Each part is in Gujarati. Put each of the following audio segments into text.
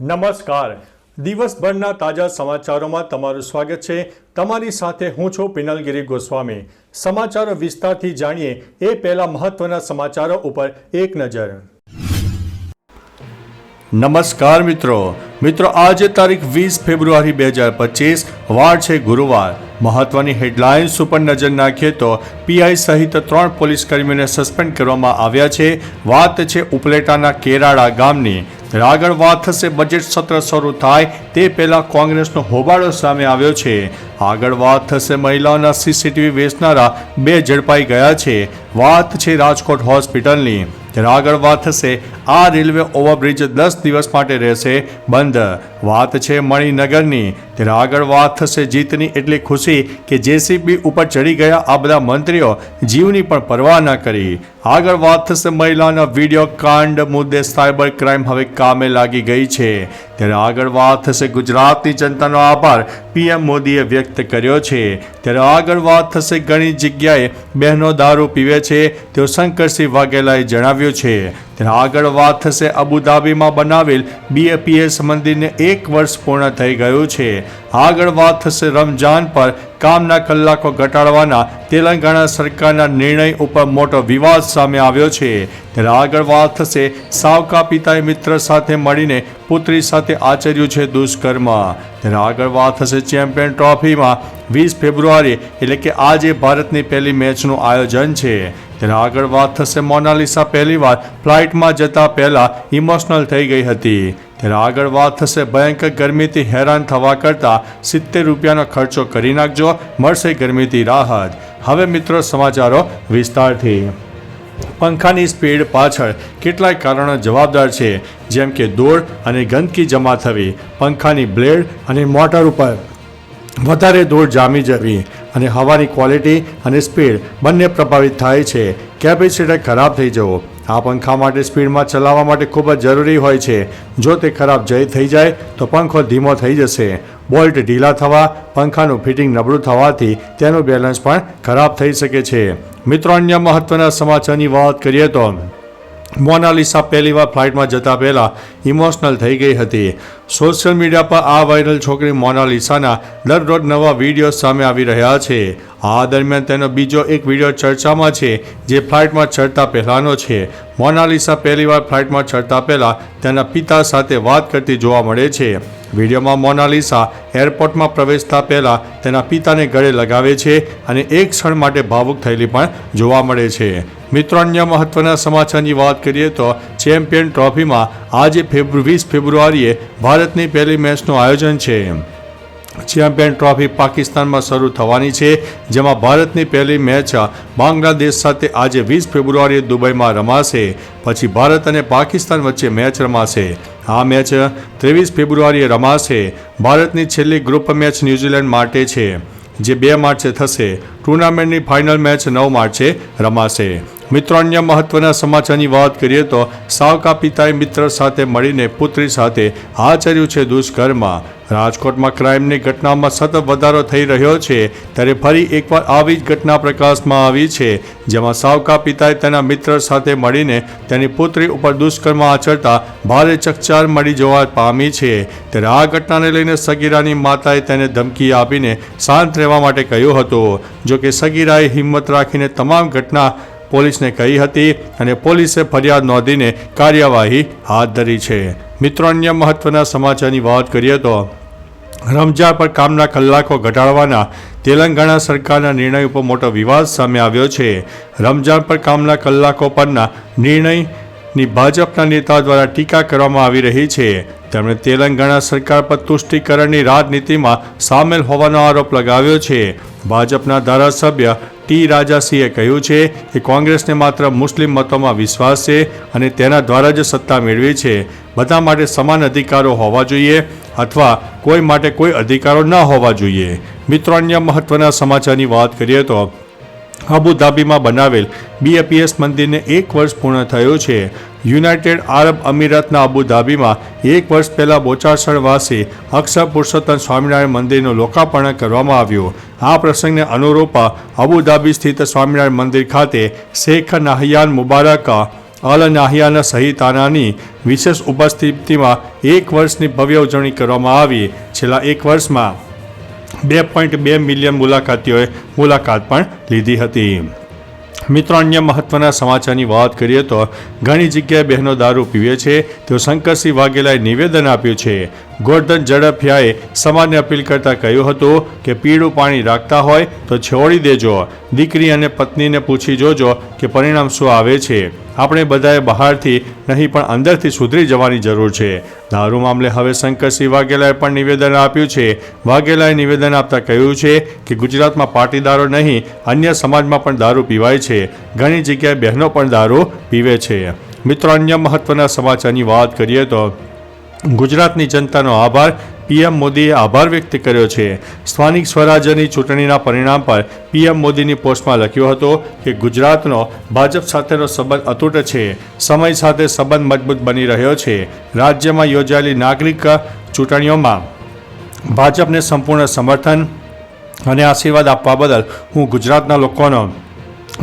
નમસ્કાર. દિવસભરના તાજા સમાચારોમાં તમારું સ્વાગત છે. તમારી સાથે હું છું પિનલગીરી ગોસ્વામી. સમાચારો વિસ્તારથી જાણીએ એ પહેલા મહત્વના સમાચારો ઉપર એક નજર. નમસ્કાર મિત્રો આજે તારીખ 20 ફેબ્રુઆરી 2025 વાર છે ગુરુવાર. મહત્વની હેડલાઇન્સ ઉપર નજર નાખીએ તો પીઆઈ સહિત 3 પોલીસ કર્મીઓને સસ્પેન્ડ કરવામાં આવ્યા છે. વાત છે ઉપલેટાના કેરાળા ગામની. આગળ વાત થશે બજેટ સત્ર શરૂ થાય તે પહેલા કોંગ્રેસનો હોબાળો સામે આવ્યો છે. આગળ વાત થશે મહિલાઓના સીસીટીવી વેચનારા 2 ઝડપાઈ ગયા છે. વાત છે રાજકોટ હોસ્પિટલની. આગળ વાત થશે આ રેલવે ઓવરબ્રિજ 10 દિવસ માટે રહેશે બંધ. વાત છે મણિનગરની. આગળ વાત થશે જીતની એટલી ખુશી કે જેસીબી ઉપર ચડી ગયા આ બધા મંત્રીઓ જીવની પણ પરવા ન કરી. આગળ વાત થશે મહિલાના વિડીયો કાંડ મુદ્દે સાયબર ક્રાઇમ હવે કામે લાગી ગઈ છે. ત્યારે આગળ વાત થશે ગુજરાતની જનતાનો આભાર પીએમ મોદીએ વ્યક્ત કર્યો છે. ત્યારે આગળ વાત થશે ઘણી જગ્યાએ બહેનો દારૂ પીવે છે તેઓ શંકરસિંહ વાઘેલાએ જણાવ્યું છે. ત્યારે આગળ વાત થશે અબુધાબીમાં બનાવેલ બીએપીએસ મંદિરને 1 વર્ષ પૂર્ણ થઈ ગયું છે. આગળ વાત થશે રમજાન પર કામના કલાકો ઘટાડવાના તેલંગાણા સરકારના નિર્ણય ઉપર મોટો વિવાદ સામે આવ્યો છે. ત્યારે આગળ વાત થશે સાવકા પિતાએ મિત્ર સાથે મળીને પુત્રી સાથે આચર્યું છે દુષ્કર્મ. ત્યારે આગળ વાત થશે ચેમ્પિયન ટ્રોફીમાં 20 ફેબ્રુઆરી એટલે કે આજે ભારતની પહેલી મેચનું આયોજન છે. ત્યારે આગળ વાત થશે મોનાલિસા પહેલીવાર ફ્લાઇટમાં જતા પહેલા ઇમોશનલ થઈ ગઈ હતી. ત્યારે આગળ વાત થશે ભયંકર ગરમીથી હેરાન થવા કરતાં 70 રૂપિયાનો ખર્ચો કરી નાખજો, મળશે ગરમીથી રાહત. હવે મિત્રો સમાચારો વિસ્તારથી. પંખાની સ્પીડ પાછળ કેટલાય કારણો જવાબદાર છે, જેમ કે ધૂળ અને ગંદકી જમા થવી, પંખાની બ્લેડ અને મોટર ઉપર વધારે ધૂળ જામી જવી અને હવાની ક્વોલિટી અને સ્પીડ બંને પ્રભાવિત થાય છે. કેપેસિટર ખરાબ થઈ જવો આ પંખા માટે સ્પીડમાં ચલાવવા માટે ખૂબ જ જરૂરી હોય છે. જો તે ખરાબ થઈ જાય તો પંખો ધીમો થઈ જશે. બોલ્ટ ઢીલા થવા, પંખાનું ફિટિંગ નબળું થવાથી તેનું બેલેન્સ પણ ખરાબ થઈ શકે છે. મિત્રો અન્ય મહત્વના સમાચારની વાત કરીએ તો મોનાલિસા પહેલીવાર ફ્લાઇટમાં જતા પહેલા ઇમોશનલ થઈ ગઈ હતી. સોશિયલ મીડિયા પર આ વાયરલ છોકરી મોનાલિસાના દરરોજ નવા વિડીયો સામે આવી રહ્યા છે. આ દરમિયાન તેનો બીજો એક વિડીયો ચર્ચામાં છે જે ફ્લાઇટમાં ચડતા પહેલાનો છે. મોનાલિસા પહેલીવાર ફ્લાઇટમાં ચડતા પહેલા તેના પિતા સાથે વાત કરતી જોવા મળે છે. વિડીયોમાં મોનાલિસા એરપોર્ટમાં પ્રવેશતા પહેલા તેના પિતાને ગળે લગાવે છે અને એક ક્ષણ માટે ભાવુક થયેલી પણ જોવા મળે છે. મિત્રો અન્ય મહત્વના સમાચારની વાત કરીએ તો ચેમ્પિયન ટ્રોફીમાં આજે 20 ફેબ્રુઆરીએ ભારતની પહેલી મેચનું આયોજન છે. ચેમ્પિયન ટ્રોફી પાકિસ્તાનમાં શરૂ થવાની છે, જેમાં ભારતની પહેલી મેચ બાંગ્લાદેશ સાથે આજે 20 ફેબ્રુઆરીએ દુબઈમાં રમાશે. પછી ભારત અને પાકિસ્તાન વચ્ચે મેચ રમાશે. આ મેચ 23 ફેબ્રુઆરીએ રમાશે. ભારતની છેલ્લી ગ્રુપ મેચ ન્યૂઝીલેન્ડ માટે છે, જે 2 માર્ચે થશે. ટુર્નામેન્ટની ફાઇનલ મેચ 9 માર્ચે રમાશે. મિત્રો અન્ય મહત્વના સમાચારની વાત કરીએ તો સાવકા પિતાએ મિત્ર સાથે મળીને પુત્રી સાથે આચર્યું છે દુષ્કર્મ. રાજકોટમાં ક્રાઇમની ઘટનામાં સતત વધારો થઈ રહ્યો છે, ત્યારે ફરી એકવાર આવી જ ઘટના પ્રકાશમાં આવી છે, જેમાં સાવકા પિતાએ તેના મિત્ર સાથે મળીને તેની પુત્રી ઉપર દુષ્કર્મ આચરતા ભારે ચકચાર મળી જવા પામી છે. ત્યારે આ ઘટનાને લઈને સગીરાની માતાએ તેને ધમકી આપીને શાંત રહેવા માટે કહ્યું હતું. જો કે સગીરાએ હિંમત રાખીને તમામ ઘટના પોલીસને કહી હતી અને પોલીસે ફરિયાદ નોંધીને કાર્યવાહી હાથ ધરી છે. મિત્રો અન્ય મહત્વના સમાચારની વાત કરીએ તો રમજાન પર કામના કલાકો ઘટાડવાના તેલંગાણા સરકારના નિર્ણય ઉપર મોટો વિવાદ સામે આવ્યો છે. રમજાન પર કામના કલાકો પરના નિર્ણયની ભાજપના નેતાઓ દ્વારા ટીકા કરવામાં આવી રહી છે. તેમણે તેલંગાણા સરકાર પર તુષ્ટિકરણની રાજનીતિમાં સામેલ હોવાનો આરોપ લગાવ્યો છે. ભાજપના ધારાસભ્ય ટી રાજાસિંહે કહ્યું છે કે કોંગ્રેસને માત્ર મુસ્લિમ મતોમાં વિશ્વાસ છે અને તેના દ્વારા જ સત્તા મેળવી છે. બધા માટે સમાન અધિકારો હોવા જોઈએ અથવા કોઈ માટે કોઈ અધિકારો ન હોવા જોઈએ. મિત્રો અન્ય મહત્વના સમાચારની વાત કરીએ તો અબુધાબીમાં બનાવેલ બીએપીએસ મંદિરને 1 વર્ષ પૂર્ણ થયું છે. યુનાઇટેડ આરબ અમીરાતના અબુધાબીમાં 1 વર્ષ પહેલાં બોચાસણવાસી અક્ષર પુરુષોત્તમ સ્વામિનારાયણ મંદિરનું લોકાર્પણ કરવામાં આવ્યું. આ પ્રસંગને અનુરૂપ અબુધાબી સ્થિત સ્વામિનારાયણ મંદિર ખાતે શેખ નાહયાન મુબારક અલ નાહિયાના સહિતાનાની વિશેષ ઉપસ્થિતિમાં 1 વર્ષની ભવ્ય ઉજવણી કરવામાં આવી. છેલ્લા 1 વર્ષમાં 2.2 મિલિયન મુલાકાતીઓએ મુલાકાત પણ લીધી હતી. મિત્રો, અન્ય મહત્વના સમાચારની વાત કરીએ તો ઘણી જગ્યાએ બહેનો દારૂ પીવે છે તેવું શંકરસિંહ વાઘેલાએ નિવેદન આપ્યું છે. ગોરધન ઝડફિયાએ સમાજને અપીલ કરતા કહ્યું હતું કે પીળું પાણી રાખતા હોય તો છોડી દેજો. દીકરી અને પત્નીને પૂછી જોજો કે પરિણામ શું આવે છે. આપણે બધાએ બહારથી નહીં પણ અંદરથી સુધરી જવાની જરૂર છે. દારૂ મામલે હવે શંકરસિંહ વાઘેલાએ પણ નિવેદન આપ્યું છે. વાઘેલાએ નિવેદન આપતા કહ્યું છે કે ગુજરાતમાં પાટીદારો નહીં અન્ય સમાજમાં પણ દારૂ પીવાય છે. ઘણી જગ્યાએ બહેનો પણ દારૂ પીવે છે. મિત્રો, અન્ય મહત્વના સમાચારની વાત કરીએ તો ગુજરાતની જનતાનો આભાર. પીએમ મોદીએ આભાર વ્યક્ત કર્યો છે. સ્થાનિક સ્વરાજ્યની ચૂંટણીના પરિણામ પર પીએમ મોદીની પોસ્ટમાં લખ્યું હતું કે ગુજરાતનો ભાજપ સાથેનો સંબંધ અતૂટ છે. સમય સાથે સંબંધ મજબૂત બની રહ્યો છે. રાજ્યમાં યોજાયેલી નાગરિક ચૂંટણીઓમાં ભાજપને સંપૂર્ણ સમર્થન અને આશીર્વાદ આપવા બદલ હું ગુજરાતના લોકોનો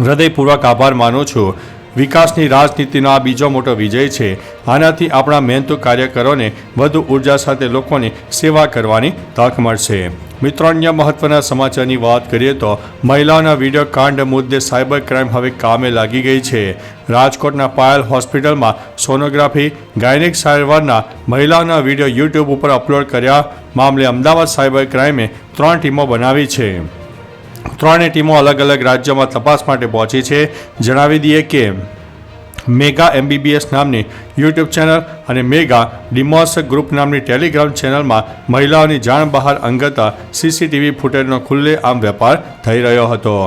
હૃદયપૂર્વક આભાર માનું છું. વિકાસની રાજનીતિનો આ બીજો મોટો વિજય છે. આનાથી આપણા મહેનતુ કાર્યકરોને વધુ ઉર્જા સાથે લોકોની સેવા કરવાની તક મળશે. મિત્રો, અન્ય મહત્વના સમાચારની વાત કરીએ તો મહિલાઓના વિડીયો કાંડ મુદ્દે સાયબર ક્રાઇમ હવે કામે લાગી ગઈ છે. રાજકોટના પાયલ હોસ્પિટલમાં સોનોગ્રાફી ગાયનેક સારવારના મહિલાઓના વિડીયો યુટ્યુબ ઉપર અપલોડ કર્યા મામલે અમદાવાદ સાયબર ક્રાઇમે 3 ટીમો બનાવી છે. 3 ટીમો અલગ અલગ રાજ્યોમાં તપાસ માટે પહોંચી છે. જણાવી દઈએ કે મેગા MBBS નામની યુટ્યુબ ચેનલ અને મેગા ડિમોસ ગ્રુપ નામની ટેલિગ્રામ ચેનલમાં મહિલાઓની જાણ બહાર અંગત CCTV ફૂટેજનો ખુલ્લેઆમ વેપાર થઈ રહ્યો હતો.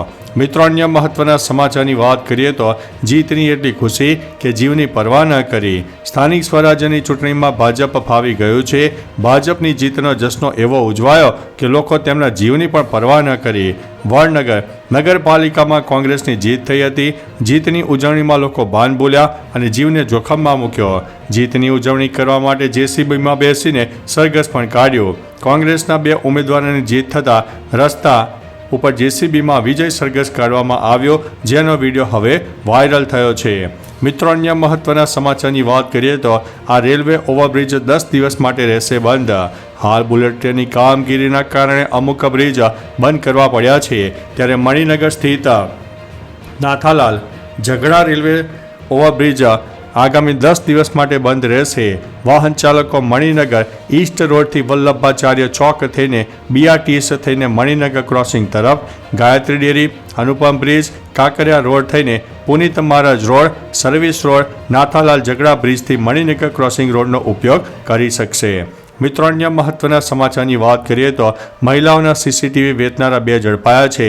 મિત્રો, અન્ય મહત્વના સમાચારની વાત કરીએ તો જીતની એટલી ખુશી કે જીવની પરવા ન કરી. સ્થાનિક સ્વરાજ્યની ચૂંટણીમાં ભાજપ ફાવી ગયું છે. ભાજપની જીતનો જશ્નો એવો ઉજવાયો કે લોકો તેમના જીવની પણ પરવા ન કરી. વડનગર નગરપાલિકામાં કોંગ્રેસની જીત થઈ હતી. જીતની ઉજવણીમાં લોકો બાન બોલ્યા અને જીવને જોખમમાં મૂક્યો. જીતની ઉજવણી કરવા માટે JCBમાં બેસીને સરઘસ પણ કાઢ્યું. કોંગ્રેસના 2 ઉમેદવારોની જીત થતાં રસ્તા ઉપર JCBમાં વિજય સરઘસ કાઢવામાં આવ્યો, જેનો વિડીયો હવે વાયરલ થયો છે. મિત્રો, અન્ય મહત્વના સમાચારની વાત કરીએ તો આ રેલવે ઓવરબ્રિજ 10 દિવસ માટે રહેશે બંધ. હાલ બુલેટ ટ્રેનની કામગીરીના કારણે અમુક બ્રિજ બંધ કરવા પડ્યા છે. ત્યારે મણિનગર સ્થિત નાથાલાલ ઝઘડા રેલવે ઓવરબ્રિજ આગામી 10 દિવસ માટે બંધ રહેશે. વાહન ચાલકો મણિનગર ઈસ્ટ રોડથી વલ્લભાચાર્ય ચોક થઈને BRTS થઈને મણિનગર ક્રોસિંગ તરફ, ગાયત્રી ડેરી, અનુપમ બ્રિજ, કાંકરિયા રોડ થઈને પુનિત મહારાજ રોડ, સર્વિસ રોડ, નાથાલાલ ઝઘડા બ્રિજથી મણિનગર ક્રોસિંગ રોડનો ઉપયોગ કરી શકશે. મિત્રો, અન્ય મહત્વના સમાચારની વાત કરીએ તો મહિલાઓના CCTV વેચનારા 2 ઝડપાયા છે.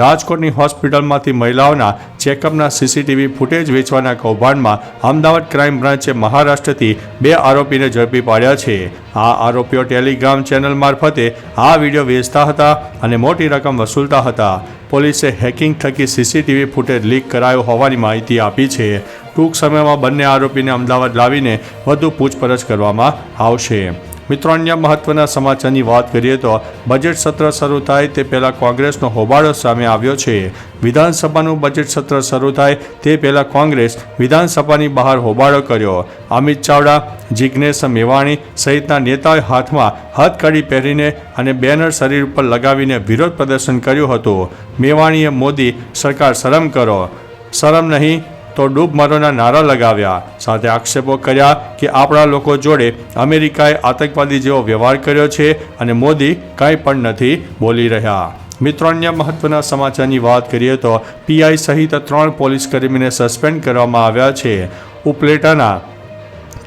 રાજકોટની હોસ્પિટલમાંથી મહિલાઓના ચેકઅપના CCTV ફૂટેજ વેચવાના કૌભાંડમાં અમદાવાદ ક્રાઇમ બ્રાન્ચે મહારાષ્ટ્રથી 2 આરોપીને ઝડપી પાડ્યા છે. આ આરોપીઓ ટેલિગ્રામ ચેનલ મારફતે આ વિડીયો વેચતા હતા અને મોટી રકમ વસૂલતા હતા. પોલીસે હેકિંગ થકી CCTV ફૂટેજ લીક કરાયો હોવાની માહિતી આપી છે. ટૂંક સમયમાં બંને આરોપીને અમદાવાદ લાવીને વધુ પૂછપરછ કરવામાં આવશે. મિત્રો, અન્ય મહત્વના સમાચારની વાત કરીએ તો બજેટ સત્ર શરૂ થાય તે પહેલાં કોંગ્રેસનો હોબાળો સામે આવ્યો છે. વિધાનસભાનું બજેટ સત્ર શરૂ થાય તે પહેલાં કોંગ્રેસ વિધાનસભાની બહાર હોબાળો કર્યો. અમિત ચાવડા, જિગ્નેશ મેવાણી સહિતના નેતાઓએ હાથમાં હથકડી પહેરીને અને બેનર શરીર ઉપર લગાવીને વિરોધ પ્રદર્શન કર્યું હતું. મેવાણીએ મોદી સરકાર શરમ કરો, શરમ નહીં તો ડૂબ મરોના નારા લગાવ્યા. સાથે આક્ષેપો કર્યા કે આપણા લોકો જોડે અમેરિકાએ આતંકવાદી જેવો વ્યવહાર કર્યો છે અને મોદી કંઈ પણ નથી બોલી રહ્યા. મિત્રો, અન્ય મહત્વના સમાચારની વાત કરીએ તો PI સહિત 3 પોલીસકર્મીને સસ્પેન્ડ કરવામાં આવ્યા છે. ઉપલેટાના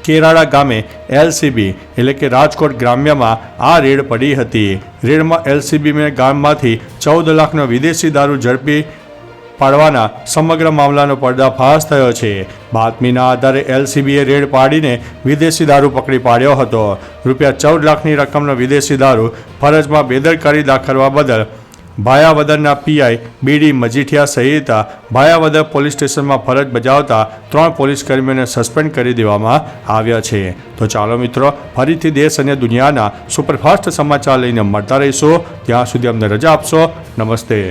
કેરાળા ગામે LCB એટલે કે રાજકોટ ગ્રામ્યમાં આ રેડ પડી હતી. રેડમાં LCB ગામમાંથી 14 લાખનો વિદેશી દારૂ ઝડપી પાડવાના સમગ્ર મામલાનો પર્દાફાશ થયો છે. બાતમીના આધારે LCBએ રેડ પાડીને વિદેશી દારૂ પકડી પાડ્યો હતો. ₹14 લાખની રકમનો વિદેશી દારૂ ફરજમાં બેદરકારી દાખવવા બદલ ભાયાવદરના PI BD મજીઠિયા સહિત ભાયાવદર પોલીસ સ્ટેશનમાં ફરજ બજાવતા 3 પોલીસકર્મીઓને સસ્પેન્ડ કરી દેવામાં આવ્યા છે. તો ચાલો મિત્રો, ફરીથી દેશ અને દુનિયાના સુપરફાસ્ટ સમાચાર લઈને મળતા રહીશું. ત્યાં સુધી અમને રજા આપશો. નમસ્તે.